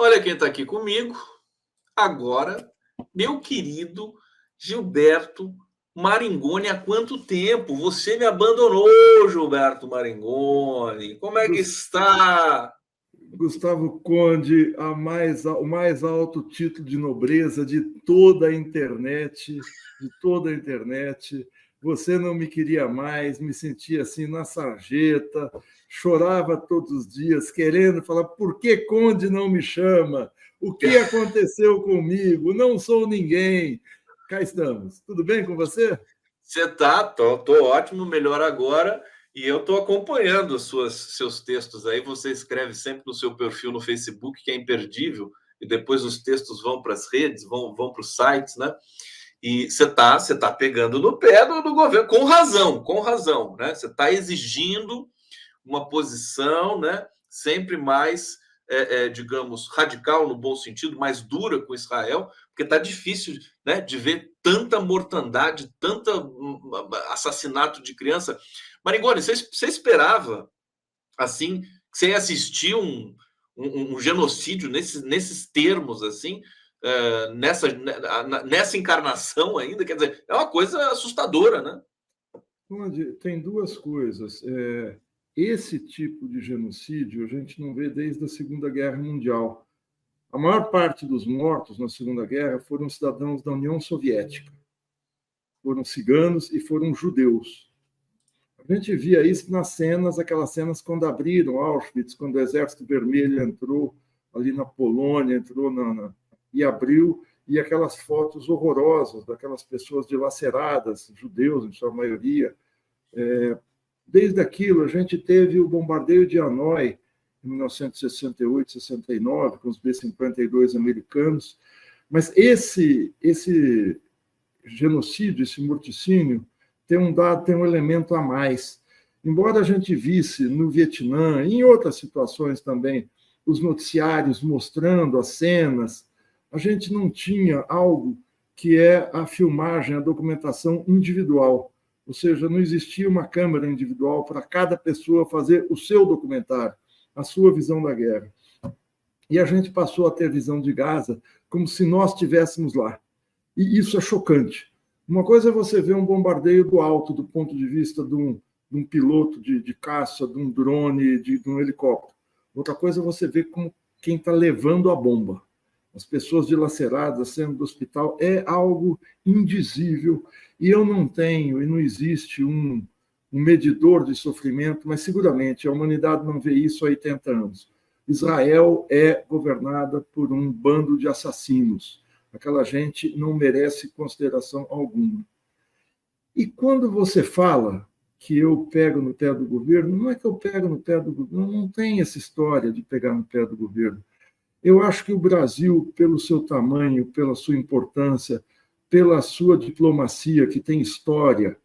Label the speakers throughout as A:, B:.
A: Olha quem está aqui comigo agora, meu querido Gilberto Maringoni. Há quanto tempo você me abandonou, Gilberto Maringoni? Como é que está?
B: Gustavo Conde, o mais alto título de nobreza de toda a internet, de toda a internet. Você não me queria mais, me sentia assim na sarjeta, chorava todos os dias, querendo falar: por que Conde não me chama? O que aconteceu comigo? Não sou ninguém. Cá estamos. Tudo bem com você?
A: Você tá, tô ótimo, melhor agora. E eu estou acompanhando seus textos aí. Você escreve sempre no seu perfil no Facebook, que é imperdível, e depois os textos vão para as redes, vão para os sites, né? E você tá pegando no pé do governo, com razão, né? Você está exigindo uma posição, né? Sempre mais, digamos, radical no bom sentido, mais dura com Israel, porque está difícil, né, de ver tanta mortandade, tanta assassinato de criança. Maringoni, você esperava assim, você assistiu um genocídio nesses termos assim? Nessa encarnação ainda, quer dizer, é uma coisa assustadora, né?
B: Conde, tem duas coisas. Esse tipo de genocídio a gente não vê desde a Segunda Guerra Mundial. A maior parte dos mortos na Segunda Guerra foram cidadãos da União Soviética, foram ciganos e foram judeus. A gente via isso nas cenas, aquelas cenas quando abriram Auschwitz, quando o Exército Vermelho entrou ali na Polônia, e abriu, e aquelas fotos horrorosas daquelas pessoas dilaceradas, judeus em sua maioria. Desde aquilo, a gente teve o bombardeio de Hanoi, em 1968, 69, com os B-52 americanos. Mas esse genocídio, esse morticínio, tem um elemento a mais. Embora a gente visse no Vietnã, e em outras situações também, os noticiários mostrando as cenas, a gente não tinha algo que é a filmagem, a documentação individual. Ou seja, não existia uma câmera individual para cada pessoa fazer o seu documentário, a sua visão da guerra. E a gente passou a ter visão de Gaza como se nós estivéssemos lá. E isso é chocante. Uma coisa é você ver um bombardeio do alto, do ponto de vista de um piloto de caça, de um drone, de um helicóptero. Outra coisa é você ver como quem está levando a bomba. As pessoas dilaceradas saindo do hospital é algo indizível. E eu não tenho, e não existe um medidor de sofrimento, mas seguramente a humanidade não vê isso há 80 anos. Israel é governada por um bando de assassinos. Aquela gente não merece consideração alguma. E quando você fala que eu pego no pé do governo, não é que eu pego no pé do governo, não tem essa história de pegar no pé do governo. Eu acho que o Brasil, pelo seu tamanho, pela sua importância, pela sua diplomacia, que tem história,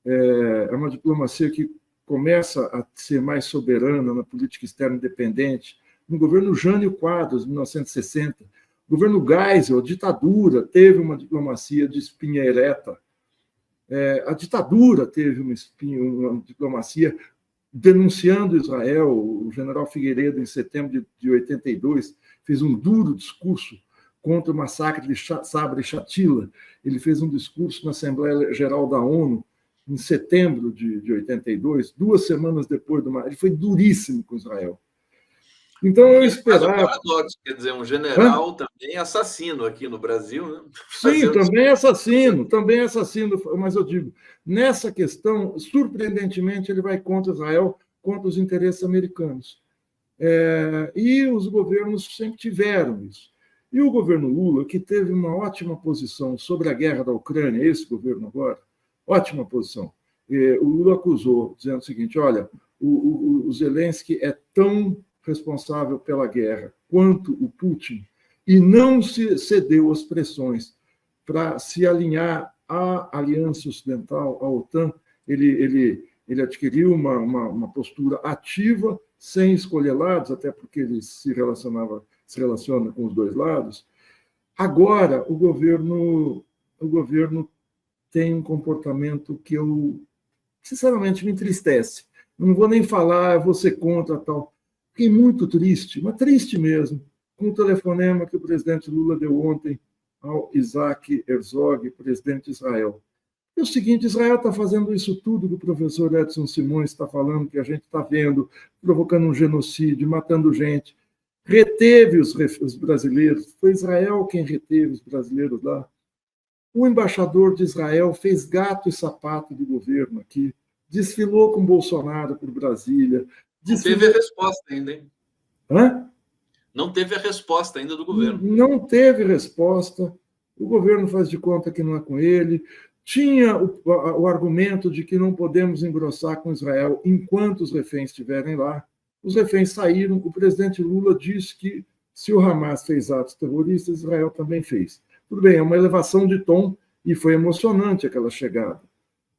B: é uma diplomacia que começa a ser mais soberana na política externa independente. No governo Jânio Quadros, em 1960, o governo Geisel, a ditadura, teve uma diplomacia de espinha ereta. A ditadura teve uma diplomacia denunciando Israel. O general Figueiredo, em setembro de 82, fez um duro discurso contra o massacre de Sabra e Shatila. Ele fez um discurso na Assembleia Geral da ONU, em setembro de 82, 2 semanas depois do massacre. Ele foi duríssimo com Israel. Então, eu esperava...
A: Mas um paradoxo, quer dizer, um general também assassino aqui no Brasil, né?
B: Sim, também assassino, mas eu digo, nessa questão, surpreendentemente, ele vai contra Israel, contra os interesses americanos. E os governos sempre tiveram isso. E o governo Lula, que teve uma ótima posição sobre a guerra da Ucrânia, esse governo agora, ótima posição. O Lula acusou, dizendo o seguinte: olha, o Zelensky é tão responsável pela guerra quanto o Putin, e não se cedeu às pressões para se alinhar à Aliança Ocidental, à OTAN. Ele adquiriu uma postura ativa, sem escolher lados, até porque ele se relaciona com os dois lados. Agora, o governo tem um comportamento que eu, sinceramente, me entristece. Não vou nem falar, vou ser contra tal. Fiquei muito triste, mas triste mesmo, com o telefonema que o presidente Lula deu ontem ao Isaac Herzog, presidente de Israel. É o seguinte, Israel está fazendo isso tudo que o professor Edson Simões está falando, que a gente está vendo, provocando um genocídio, matando gente. Reteve os brasileiros, foi Israel quem reteve os brasileiros lá. O embaixador de Israel fez gato e sapato de governo aqui, desfilou com Bolsonaro por Brasília.
A: Não teve a resposta ainda, hein?
B: Hã?
A: Não teve a resposta ainda do governo.
B: Não teve resposta. O governo faz de conta que não é com ele. Tinha o argumento de que não podemos engrossar com Israel enquanto os reféns estiverem lá. Os reféns saíram. O presidente Lula disse que se o Hamas fez atos terroristas, Israel também fez. Tudo bem, é uma elevação de tom e foi emocionante aquela chegada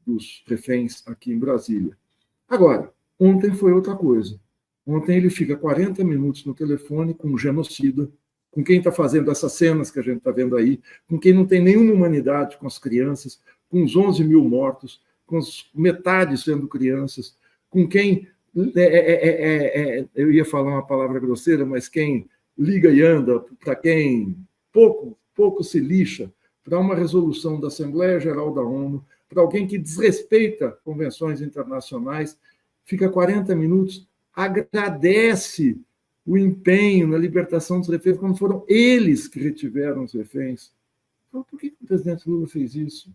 B: dos reféns aqui em Brasília. Agora, ontem foi outra coisa. Ontem ele fica 40 minutos no telefone com um genocida, com quem está fazendo essas cenas que a gente está vendo aí, com quem não tem nenhuma humanidade com as crianças, com os 11 mil mortos, com metade sendo crianças, com quem, eu ia falar uma palavra grosseira, mas quem liga e anda, para quem pouco se lixa para uma resolução da Assembleia Geral da ONU, para alguém que desrespeita convenções internacionais, fica 40 minutos, agradece o empenho na libertação dos reféns, quando foram eles que retiveram os reféns. Então, por que o presidente Lula fez isso?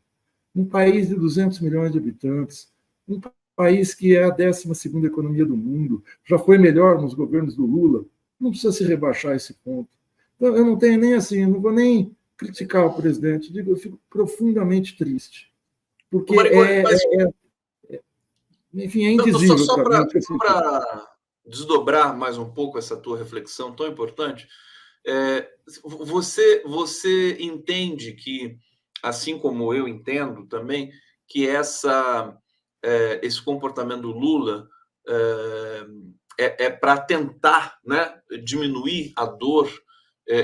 B: Um país de 200 milhões de habitantes, um país que é a 12ª economia do mundo, já foi melhor nos governos do Lula, não precisa se rebaixar esse ponto. Então, eu não tenho nem assim, não vou nem criticar o presidente, digo, eu fico profundamente triste. Porque enfim, é indizível.
A: Só para desdobrar mais um pouco essa tua reflexão tão importante, você entende que, assim como eu entendo também, que esse comportamento do Lula é para tentar, né, diminuir a dor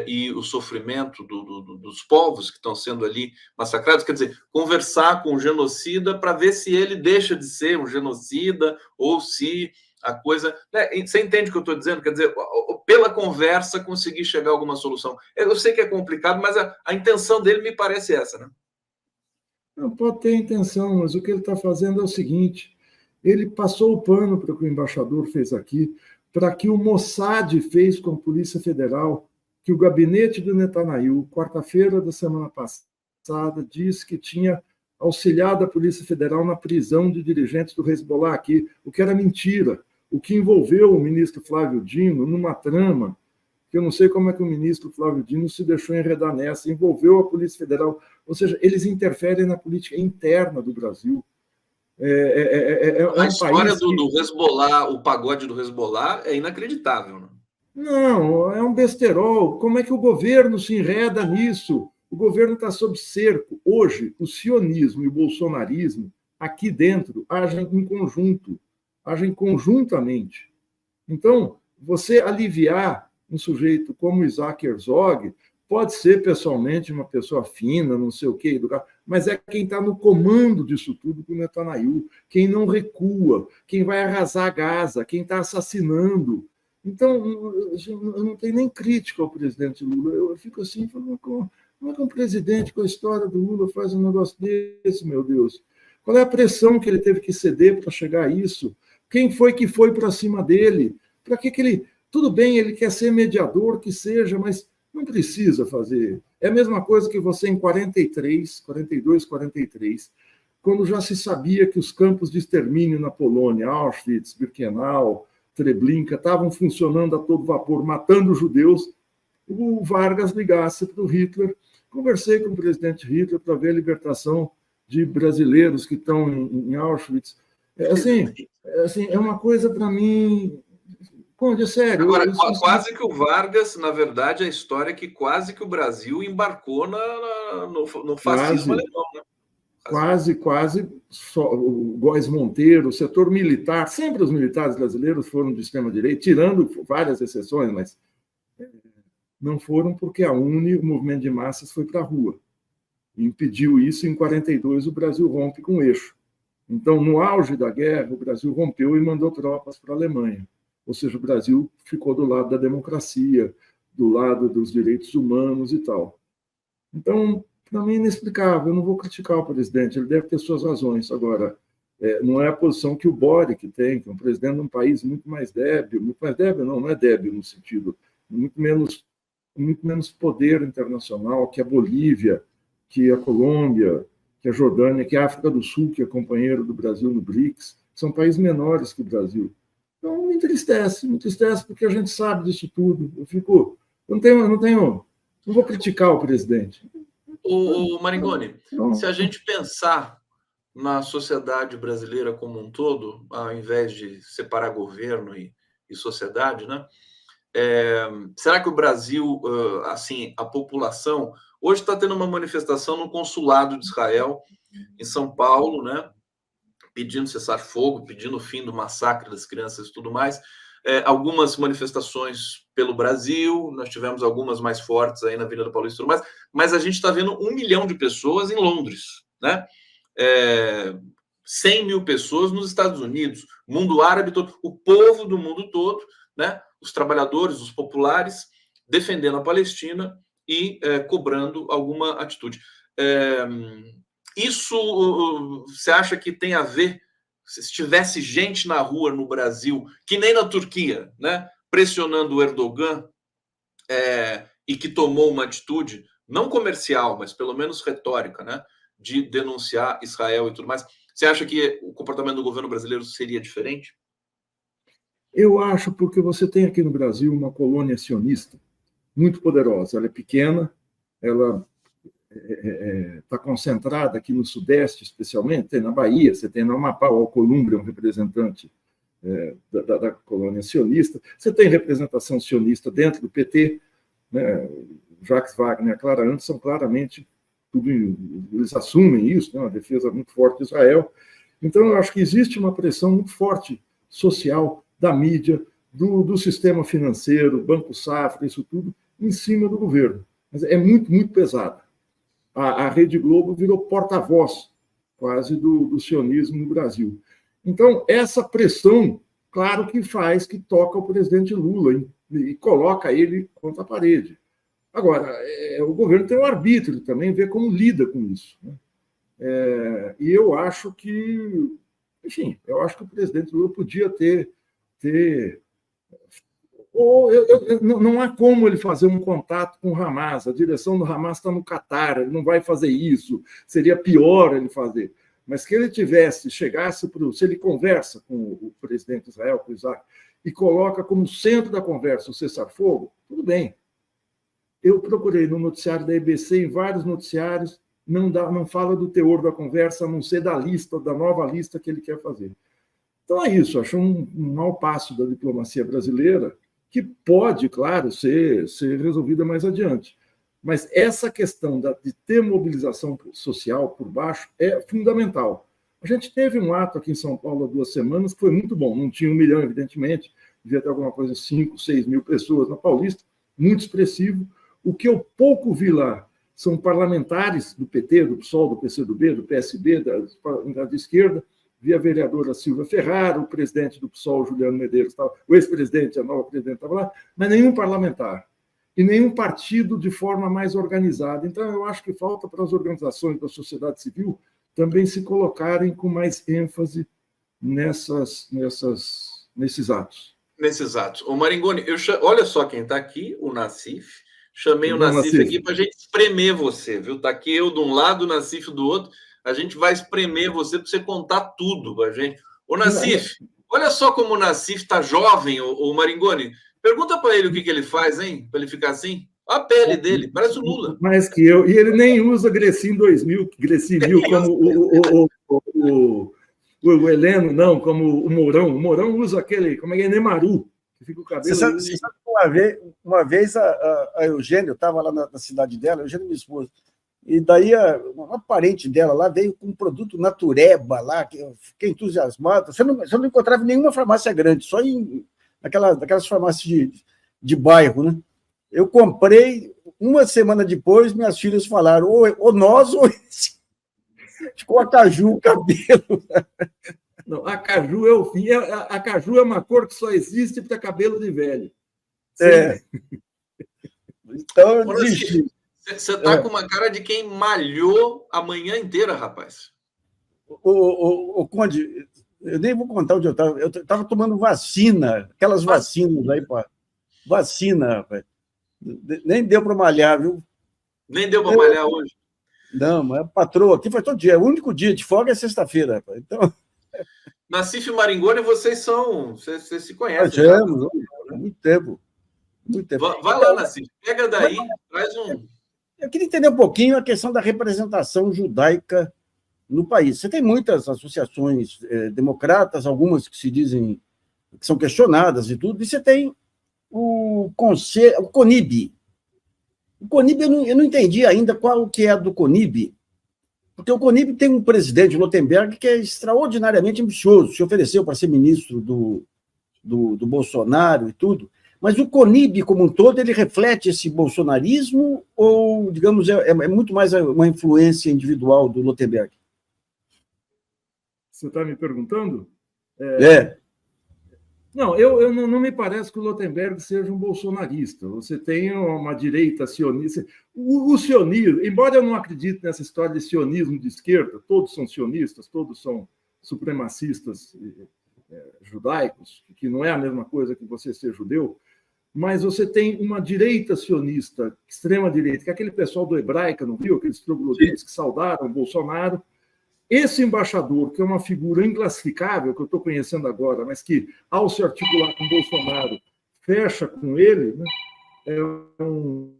A: e o sofrimento dos povos que estão sendo ali massacrados, quer dizer, conversar com o genocida para ver se ele deixa de ser um genocida ou se a coisa... Né? Você entende o que eu estou dizendo? Quer dizer, pela conversa conseguir chegar a alguma solução. Eu sei que é complicado, mas a intenção dele me parece essa, né?
B: Não pode ter intenção, mas o que ele está fazendo é o seguinte, ele passou o pano para o que o embaixador fez aqui, para que o Mossad fez com a Polícia Federal, que o gabinete do Netanyahu, quarta-feira da semana passada, disse que tinha auxiliado a Polícia Federal na prisão de dirigentes do Hezbollah aqui, o que era mentira, o que envolveu o ministro Flávio Dino numa trama, que eu não sei como é que o ministro Flávio Dino se deixou enredar nessa, envolveu a Polícia Federal, ou seja, eles interferem na política interna do Brasil.
A: A história do Hezbollah, o pagode do Hezbollah é inacreditável, né?
B: Não, é um besterol. Como é que o governo se enreda nisso? O governo está sob cerco. Hoje, o sionismo e o bolsonarismo, aqui dentro, agem em conjunto, agem conjuntamente. Então, você aliviar um sujeito como Isaac Herzog, pode ser pessoalmente uma pessoa fina, não sei o quê, educado, mas é quem está no comando disso tudo com o Netanyahu, quem não recua, quem vai arrasar Gaza, quem está assassinando. Então, eu não tenho nem crítica ao presidente Lula. Eu fico assim, falando, como é que um presidente com a história do Lula faz um negócio desse, meu Deus? Qual é a pressão que ele teve que ceder para chegar a isso? Quem foi que foi para cima dele? Para que ele... Tudo bem, ele quer ser mediador, que seja, mas não precisa fazer. É a mesma coisa que você em 42, 43, quando já se sabia que os campos de extermínio na Polônia, Auschwitz, Birkenau, Treblinka, estavam funcionando a todo vapor, matando judeus, o Vargas ligasse para o Hitler. Conversei com o presidente Hitler para ver a libertação de brasileiros que estão em Auschwitz. É uma coisa para mim... Conde, sério.
A: Agora, quase que o Vargas, na verdade, a história é que quase que o Brasil embarcou no fascismo alemão, né?
B: Quase. Só, o Góes Monteiro, o setor militar, sempre os militares brasileiros foram de extrema-direita, tirando várias exceções, mas não foram porque a UNE, o movimento de massas, foi para a rua. E impediu isso, em 42 o Brasil rompe com o eixo. Então, no auge da guerra, o Brasil rompeu e mandou tropas para a Alemanha. Ou seja, o Brasil ficou do lado da democracia, do lado dos direitos humanos e tal. Então, para mim, é inexplicável. Eu não vou criticar o presidente, ele deve ter suas razões. Agora, não é a posição que o Boric tem, que é um presidente de um país muito mais débil, não é débil no sentido, muito menos poder internacional que a Bolívia, que a Colômbia, que a Jordânia, que a África do Sul, que é companheiro do Brasil no BRICS, são países menores que o Brasil. Então, me entristece porque a gente sabe disso tudo. Não vou criticar o presidente.
A: O Maringoni, se a gente pensar na sociedade brasileira como um todo, ao invés de separar governo e sociedade, né? Será que o Brasil, assim, a população... Hoje está tendo uma manifestação no consulado de Israel, em São Paulo, né? Pedindo cessar-fogo, pedindo o fim do massacre das crianças e tudo mais. Algumas manifestações pelo Brasil, nós tivemos algumas mais fortes aí na Avenida Paulista e tudo mais, mas a gente está vendo 1 milhão de pessoas em Londres, né? 100 mil pessoas nos Estados Unidos, mundo árabe todo, o povo do mundo todo, né? Os trabalhadores, os populares, defendendo a Palestina e cobrando alguma atitude. Isso você acha que tem a ver, se tivesse gente na rua no Brasil, que nem na Turquia, né, pressionando o Erdogan, e que tomou uma atitude, não comercial, mas pelo menos retórica, né, de denunciar Israel e tudo mais, você acha que o comportamento do governo brasileiro seria diferente?
B: Eu acho, porque você tem aqui no Brasil uma colônia sionista muito poderosa. Ela é pequena, ela está concentrada aqui no Sudeste, especialmente, tem na Bahia, você tem no Amapá, o Alcolumbre é um representante da colônia sionista, você tem representação sionista dentro do PT, né? Jacques Wagner e a Clara Antes são claramente, eles assumem isso, né? Uma defesa muito forte de Israel. Então, eu acho que existe uma pressão muito forte social da mídia, do sistema financeiro, Banco Safra, isso tudo, em cima do governo. Mas é muito, muito pesado. A Rede Globo virou porta-voz, quase, do sionismo no Brasil. Então, essa pressão, claro que faz, que toca o presidente Lula e coloca ele contra a parede. Agora, o governo tem um arbítrio também, ver como lida com isso, né? E eu acho que, enfim, o presidente Lula podia ter não há como ele fazer um contato com o Hamas. A direção do Hamas está no Catar, ele não vai fazer isso. Seria pior ele fazer. Mas que ele chegasse se ele conversa com o presidente de Israel, com o Isaac, e coloca como centro da conversa o cessar-fogo, tudo bem. Eu procurei no noticiário da EBC, em vários noticiários, não fala do teor da conversa, a não ser da nova lista que ele quer fazer. Então é isso, acho um mau passo da diplomacia brasileira, que pode, claro, ser resolvida mais adiante. Mas essa questão de ter mobilização social por baixo é fundamental. A gente teve um ato aqui em São Paulo há 2 semanas que foi muito bom. Não tinha 1 milhão, evidentemente, devia ter alguma coisa, 5, 6 mil pessoas na Paulista, muito expressivo. O que eu pouco vi lá são parlamentares do PT, do PSOL, do PCdoB, do PSB, da esquerda. Vi a vereadora Silvia Ferrara, o presidente do PSOL, Juliano Medeiros, o ex-presidente, a nova presidente estava lá, mas nenhum parlamentar e nenhum partido de forma mais organizada. Então, eu acho que falta para as organizações da sociedade civil também se colocarem com mais ênfase nesses atos.
A: Nesses atos. O Maringoni, olha só quem está aqui, o Nassif. Chamei o Nassif aqui para a gente espremer você, viu? Está aqui eu de um lado, o Nassif do outro. A gente vai espremer você para você contar tudo para a gente. Ô, Nassif, olha só como o Nassif está jovem, o Maringoni. Pergunta para ele o que ele faz, hein? Para ele ficar assim. Olha a pele dele, parece o Lula.
B: Mais que eu. E ele nem usa Grecin 2000, Grecin 1000, como o Heleno, não, como o Mourão. O Mourão usa aquele, como é que é, Nemaru, que fica o cabelo...
C: Você sabe que uma vez a Eugênia, eu estava lá na cidade dela, Eugênia, minha esposa, e daí uma parente dela lá veio com um produto natureba lá, que eu fiquei entusiasmado. Você não encontrava em nenhuma farmácia grande, só naquelas farmácias de bairro, né? Eu comprei, 1 semana depois, minhas filhas falaram, ou nós, ou esse. Ficou a caju o cabelo.
B: Não, a caju é o fim. A caju é uma cor que só existe para cabelo de velho.
C: Então eu desisti.
A: Você está com uma cara de quem malhou a manhã inteira, rapaz.
C: O Conde, eu nem vou contar onde eu estava. Eu estava tomando vacina, aquelas vacinas aí, pô. Vacina, rapaz. Nem deu para malhar, viu?
A: Nem deu para malhar hoje.
C: Não, mas a patroa aqui faz todo dia. O único dia de folga é sexta-feira, rapaz. Então...
A: Nassif e Maringoni, vocês se conhecem.
C: Já, muito tempo. Muito tempo.
A: Vai lá, Nassif. Pega daí, traz um...
C: Eu queria entender um pouquinho a questão da representação judaica no país. Você tem muitas associações democratas, algumas que se dizem que são questionadas e tudo, e você tem o CONIB. O CONIB, eu não entendi ainda qual que é a do CONIB, porque o CONIB tem um presidente, Lotenberg, que é extraordinariamente ambicioso, se ofereceu para ser ministro do Bolsonaro e tudo, mas o CONIB, como um todo, ele reflete esse bolsonarismo ou, digamos, é muito mais uma influência individual do Lotenberg?
B: Você está me perguntando?
C: Não,
B: eu não me parece que o Lotenberg seja um bolsonarista. Você tem uma direita sionista. O sionismo, embora eu não acredite nessa história de sionismo de esquerda, todos são sionistas, todos são supremacistas judaicos, que não é a mesma coisa que você ser judeu, mas você tem uma direita sionista, extrema-direita, que é aquele pessoal do Hebraica, não viu? Aqueles trogloditas que saudaram o Bolsonaro. Esse embaixador, que é uma figura inclassificável, que eu estou conhecendo agora, mas que, ao se articular com o Bolsonaro, fecha com ele, né? É um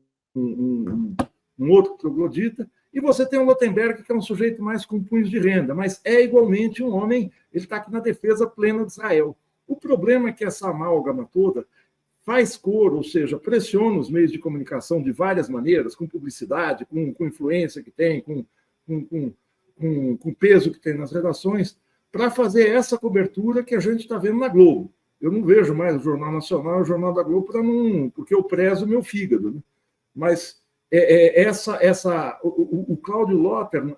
B: outro troglodita. E você tem o Lotenberg, que é um sujeito mais com punhos de renda, mas é igualmente um homem, ele está aqui na defesa plena de Israel. O problema é que essa amálgama toda faz cor, ou seja, pressiona os meios de comunicação de várias maneiras, com publicidade, com influência que tem, com o peso que tem nas redações, para fazer essa cobertura que a gente está vendo na Globo. Eu não vejo mais o Jornal Nacional e o Jornal da Globo porque eu prezo o meu fígado. Né? Mas o Cláudio Lotter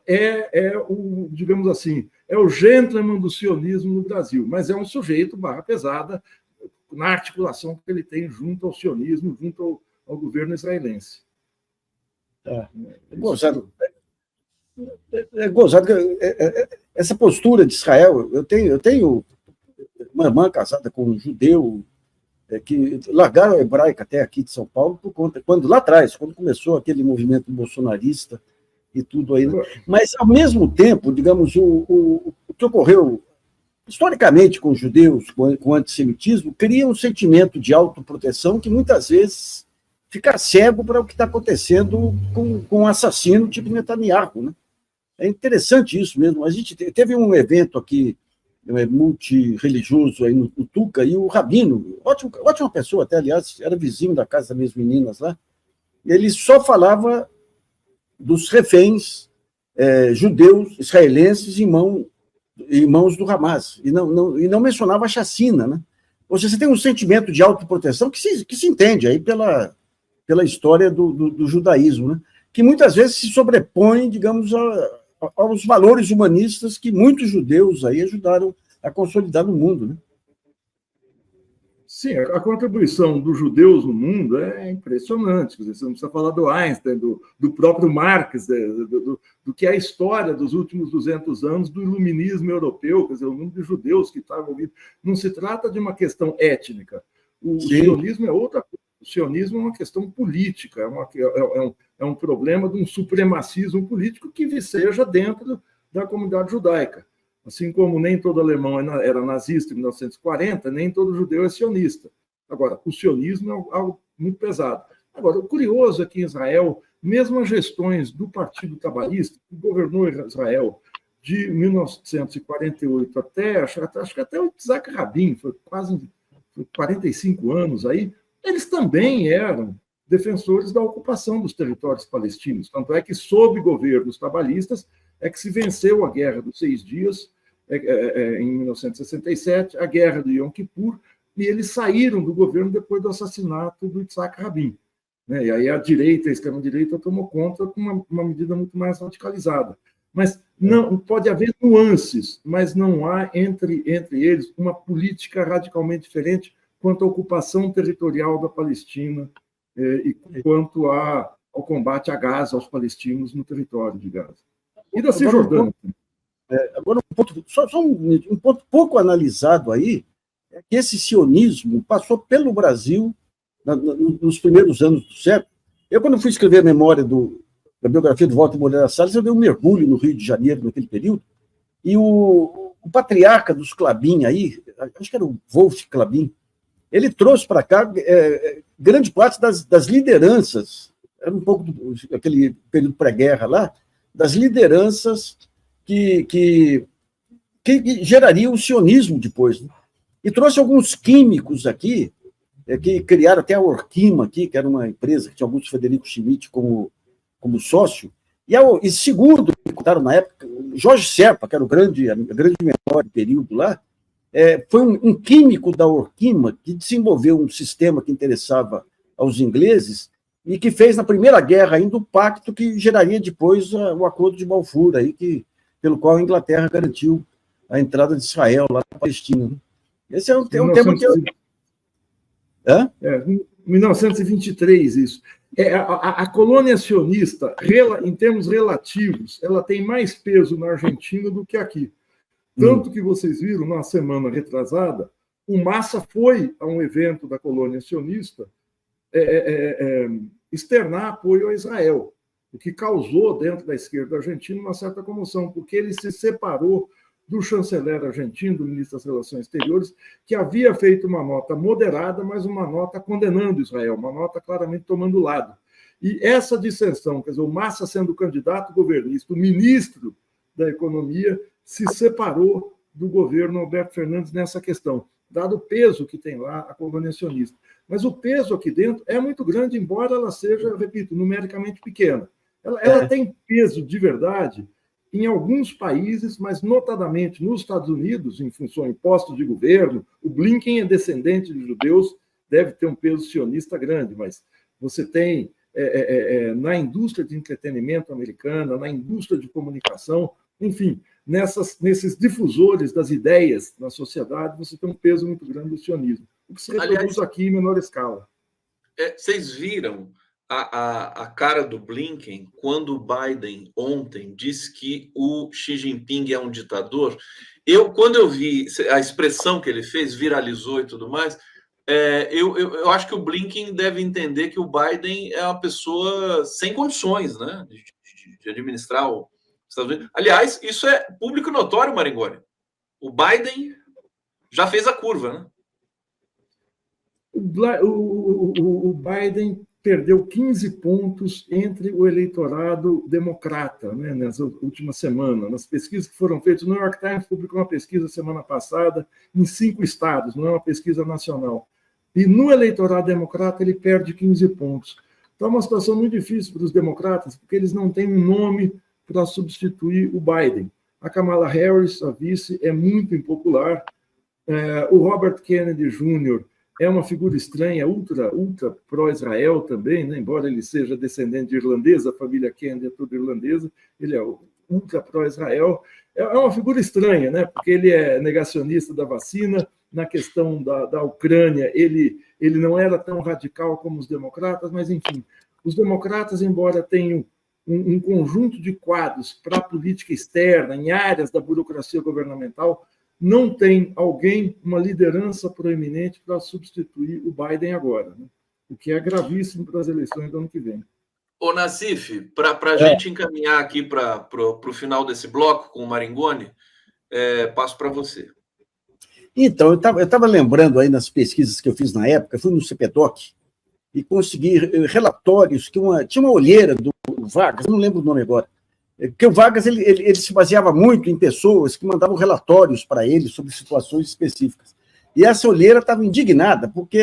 B: digamos assim, é o gentleman do sionismo no Brasil, mas é um sujeito barra pesada na articulação que ele tem junto ao sionismo, junto ao governo israelense.
C: É gozado que essa postura de Israel. Eu tenho uma irmã casada com um judeu que largaram a hebraica até aqui de São Paulo por conta, lá atrás, quando começou aquele movimento bolsonarista e tudo aí. Né? Mas, ao mesmo tempo, digamos, o que ocorreu historicamente com os judeus, com o antissemitismo, cria um sentimento de autoproteção que muitas vezes fica cego para o que está acontecendo com um assassino tipo Netanyahu. Né? É interessante isso mesmo. A gente teve um evento aqui multirreligioso aí no Tuca, e o rabino, ótima pessoa até, aliás, era vizinho da casa das minhas meninas lá, ele só falava dos reféns judeus, israelenses em mãos do Hamas, e não mencionava a chacina. Né? Ou seja, você tem um sentimento de autoproteção que se entende aí pela história do judaísmo, né? Que muitas vezes se sobrepõe, digamos, aos valores humanistas que muitos judeus aí ajudaram a consolidar no mundo. Né?
B: Sim, a contribuição dos judeus no mundo é impressionante. Você não precisa falar do Einstein, do próprio Marx, do que é a história dos últimos 200 anos do iluminismo europeu, quer dizer, o número de judeus que estavam envolvidos. Não se trata de uma questão étnica. O sionismo é outra coisa. O sionismo é uma questão política, é um problema de um supremacismo político que viceja dentro da comunidade judaica. Assim como nem todo alemão era nazista em 1940, nem todo judeu é sionista. Agora, o sionismo é algo muito pesado. Agora, o curioso é que em Israel, mesmo as gestões do Partido Trabalhista, que governou Israel de 1948 acho que até o Isaac Rabin, foi quase 45 anos aí, eles também eram defensores da ocupação dos territórios palestinos. Tanto é que, sob governos trabalhistas, é que se venceu a Guerra dos 6 Dias, em 1967, a Guerra do Yom Kippur, e eles saíram do governo depois do assassinato do Yitzhak Rabin. E aí a extrema-direita, tomou conta com uma medida muito mais radicalizada. Mas não pode haver nuances, mas não há entre eles uma política radicalmente diferente quanto à ocupação territorial da Palestina e quanto ao combate a Gaza, aos palestinos no território de Gaza. E da Cisjordânia.
C: Agora, só um ponto pouco analisado aí é que esse sionismo passou pelo Brasil nos primeiros anos do século. Eu, quando fui escrever a memória da biografia do Walter Moreira Salles, eu dei um mergulho no Rio de Janeiro naquele período, e o patriarca dos Klabin aí, acho que era o Wolf Klabin, ele trouxe para cá grande parte das lideranças, era um pouco aquele período pré-guerra lá, das lideranças que gerariam o sionismo depois, né? E trouxe alguns químicos aqui, que criaram até a Orquima aqui, que era uma empresa que tinha Augusto Frederico Schmidt como sócio, e segundo, contaram na época, Jorge Serpa, que era a grande memória do período lá, foi um químico da Orquima que desenvolveu um sistema que interessava aos ingleses e que fez, na Primeira Guerra, ainda o pacto que geraria depois o Acordo de Balfour, aí, pelo qual a Inglaterra garantiu a entrada de Israel lá na Palestina. Esse é um tema que eu...
B: 1923, isso. A colônia sionista, em termos relativos, ela tem mais peso na Argentina do que aqui. Tanto que vocês viram, na semana retrasada, o Massa foi a um evento da colônia sionista externar apoio a Israel, o que causou, dentro da esquerda argentina, uma certa comoção, porque ele se separou do chanceler argentino, do ministro das Relações Exteriores, que havia feito uma nota moderada, mas uma nota condenando Israel, uma nota claramente tomando lado. E essa dissensão, quer dizer, o Massa sendo candidato governista, o ministro da Economia, se separou do governo Alberto Fernandes nessa questão, dado o peso que tem lá a colônia sionista. Mas o peso aqui dentro é muito grande, embora ela seja, repito, numericamente pequena. Ela tem peso de verdade em alguns países, mas notadamente nos Estados Unidos, em função de postos de governo. O Blinken é descendente de judeus, deve ter um peso sionista grande, mas você tem na indústria de entretenimento americana, na indústria de comunicação, enfim, nesses difusores das ideias na sociedade, você tem um peso muito grande do sionismo, o que se reproduz aqui em menor escala.
A: Vocês viram a cara do Blinken quando o Biden ontem disse que o Xi Jinping é um ditador? Quando eu vi a expressão que ele fez, viralizou e tudo mais, eu acho que o Blinken deve entender que o Biden é uma pessoa sem condições, né, de administrar o Estados Unidos. Aliás, isso é público notório, Maringoni. O Biden já fez a curva, né?
B: O Biden perdeu 15 pontos entre o eleitorado democrata, né, nessa última semana, nas pesquisas que foram feitas. O New York Times publicou uma pesquisa semana passada em 5 estados, não é uma pesquisa nacional. E no eleitorado democrata ele perde 15 pontos. Então é uma situação muito difícil para os democratas, porque eles não têm um nome para substituir o Biden. A Kamala Harris, a vice, é muito impopular. O Robert Kennedy Jr. é uma figura estranha, ultra pró-Israel também, né? Embora ele seja descendente de irlandesa, a família Kennedy é toda irlandesa, ele é ultra pró-Israel. É uma figura estranha, né? Porque ele é negacionista da vacina. Na questão da Ucrânia, ele não era tão radical como os democratas, mas, enfim, os democratas, embora tenham um conjunto de quadros para a política externa, em áreas da burocracia governamental, não tem alguém, uma liderança proeminente para substituir o Biden agora, né? O que é gravíssimo para as eleições do ano que vem.
A: Ô, Nassif, para a gente encaminhar aqui para o final desse bloco com o Maringoni, passo para você.
C: Então, eu estava lembrando aí nas pesquisas que eu fiz na época, fui no CPDOC e consegui relatórios que tinha uma olheira do Vargas, não lembro o nome agora, porque o Vargas ele se baseava muito em pessoas que mandavam relatórios para ele sobre situações específicas. E essa olheira estava indignada, porque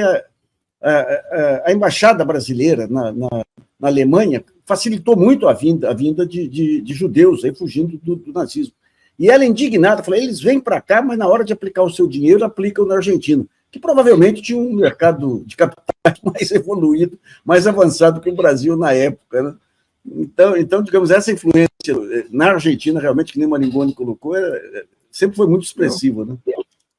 C: a embaixada brasileira na Alemanha facilitou muito a vinda de judeus aí, fugindo do nazismo. E ela, indignada, falou: eles vêm para cá, mas na hora de aplicar o seu dinheiro, aplicam na Argentina, que provavelmente tinha um mercado de capitais mais evoluído, mais avançado que o Brasil na época, né? Então, digamos, essa influência na Argentina, realmente, que nem o Maringoni colocou, sempre foi muito expressiva, né?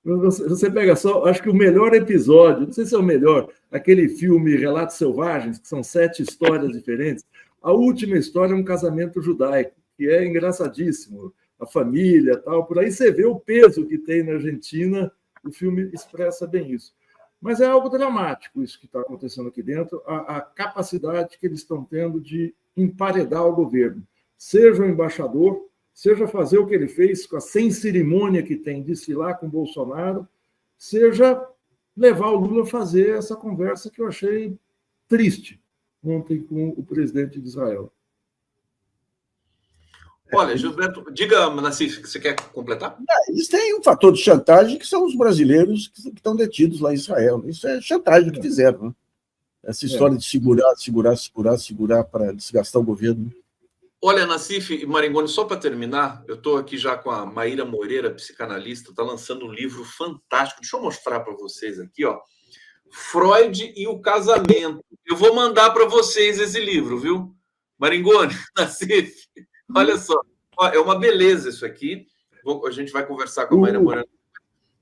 B: Você pega só, acho que o melhor episódio, não sei se é o melhor, aquele filme Relatos Selvagens, que são 7 histórias diferentes. A última história é um casamento judaico, que é engraçadíssimo. A família, tal, por aí você vê o peso que tem na Argentina, o filme expressa bem isso. Mas é algo dramático isso que está acontecendo aqui dentro, a capacidade que eles estão tendo de emparedar o governo, seja o embaixador, seja fazer o que ele fez, sem cerimônia que tem, desfilar com o Bolsonaro, seja levar o Lula a fazer essa conversa que eu achei triste ontem com o presidente de Israel.
A: Olha, Gilberto, diga, Nassif, que você quer completar?
C: Eles têm um fator de chantagem, que são os brasileiros que estão detidos lá em Israel. Isso é chantagem que fizeram. Né? Essa história de segurar para desgastar o governo.
A: Olha, Nassif e Maringoni, só para terminar, eu estou aqui já com a Maíra Moreira, psicanalista, está lançando um livro fantástico. Deixa eu mostrar para vocês aqui, ó. Freud e o Casamento. Eu vou mandar para vocês esse livro, viu? Maringoni, Nassif, olha só. Ó, é uma beleza isso aqui. A gente vai conversar com a Maíra Moreira.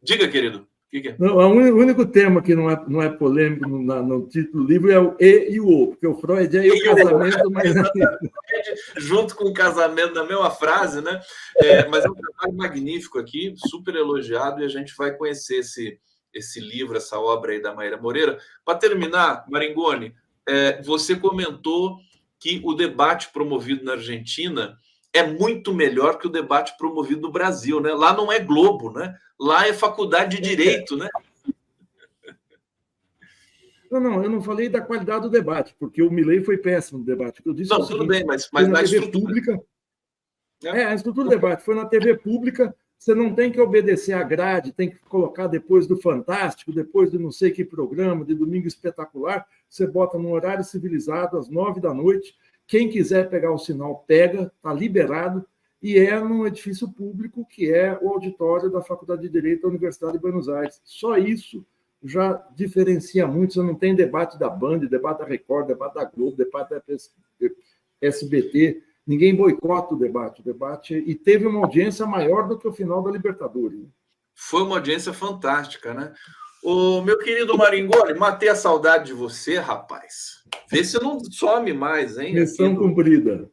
A: Diga, querido. Que é?
B: Não, o único tema que não é polêmico no título do livro é o E e o O, porque o Freud é e o casamento, mas...
A: junto com o casamento na mesma frase, né? Mas é um trabalho magnífico aqui, super elogiado, e a gente vai conhecer esse livro, essa obra aí da Maíra Moreira. Para terminar, Maringoni, você comentou que o debate promovido na Argentina é muito melhor que o debate promovido no Brasil, né? Lá não é Globo, né? Lá é faculdade de Direito, né?
B: Não, eu não falei da qualidade do debate, porque o Milei foi péssimo no debate. Eu disse
A: não, tudo bem, mas na
B: TV pública. A estrutura do debate foi na TV pública, você não tem que obedecer à grade, tem que colocar depois do Fantástico, depois de não sei que programa, de Domingo Espetacular, você bota num horário civilizado, às 21h. Quem quiser pegar o sinal, pega, está liberado, e é num edifício público, que é o auditório da Faculdade de Direito da Universidade de Buenos Aires. Só isso já diferencia muito. Você não tem debate da Band, debate da Record, debate da Globo, debate da SBT. Ninguém boicota o debate. E teve uma audiência maior do que o final da Libertadores.
A: Foi uma audiência fantástica, né? Ô, meu querido Maringoni, matei a saudade de você, rapaz. Vê se não some mais, hein?
B: Missão cumprida.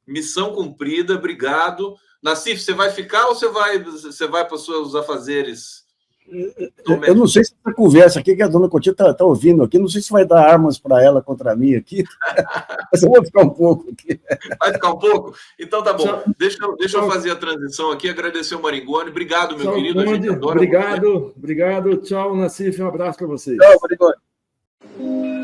A: Missão cumprida, obrigado. Nassif, você vai ficar ou você vai para os seus afazeres?
C: Eu não sei se essa conversa aqui que a dona Coutinho está ouvindo aqui, não sei se vai dar armas para ela contra mim aqui, mas eu vou ficar um pouco aqui.
A: Vai ficar um pouco? Então tá bom. Deixa eu fazer a transição aqui, agradecer o Maringoni. Obrigado, meu querido. A gente adora
B: obrigado. Tchau, Nassif. Um abraço para vocês.
C: Tchau, Maringoni.